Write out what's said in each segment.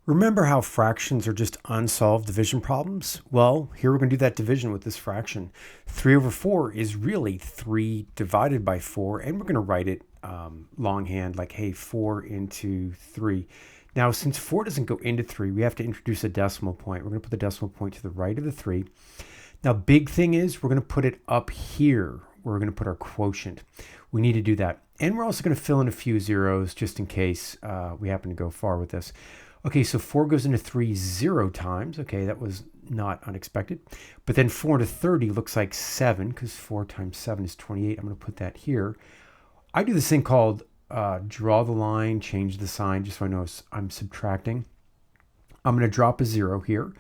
Remember how fractions are just unsolved division problems? Well, here we're going to do that division with this fraction. 3 over 4 is really 3 divided by 4, and we're going to write it longhand, like, hey, 4 into 3. Now, since 4 doesn't go into 3, we have to introduce a decimal point. We're going to put the decimal point to the right of the 3. Now, big thing is we're going to put it up here where we're going to put our quotient. We need to do that. And we're also going to fill in a few zeros just in case we happen to go far with this. Okay, so 4 goes into 3 0 times. Okay, that was not unexpected. But then 4 into 30 looks like 7 because 4 times 7 is 28. I'm going to put that here. I do this thing called draw the line, change the sign, just so I know I'm subtracting. I'm going to drop a 0 here.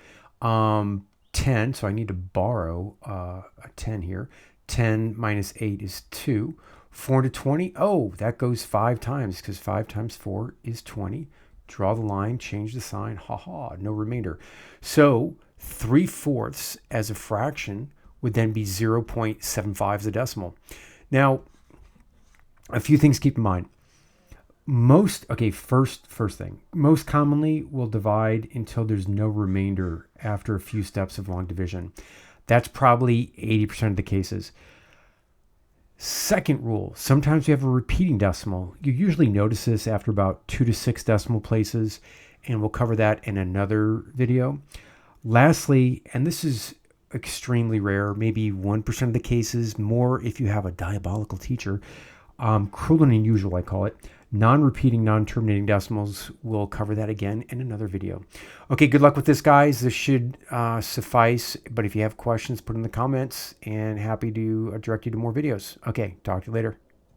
10, so I need to borrow a 10 here. 10 minus 8 is 2. 4 into 20, oh, that goes 5 times because 5 times 4 is 20. Draw the line, change the sign, no remainder. So 3/4 as a fraction would then be 0.75 as a decimal. Now, a few things to keep in mind. First thing, most commonly we'll divide until there's no remainder after a few steps of long division. That's probably 80% of the cases. Second rule, sometimes we have a repeating decimal. You usually notice this after about 2 to 6 decimal places, and we'll cover that in another video. Lastly, and this is extremely rare, maybe 1% of the cases, more if you have a diabolical teacher, cruel and unusual I call it, non-repeating, non-terminating decimals. We'll cover that again in another video. Okay, good luck with this, guys. This should suffice, but if you have questions, put in the comments, and happy to direct you to more videos. Okay, talk to you later.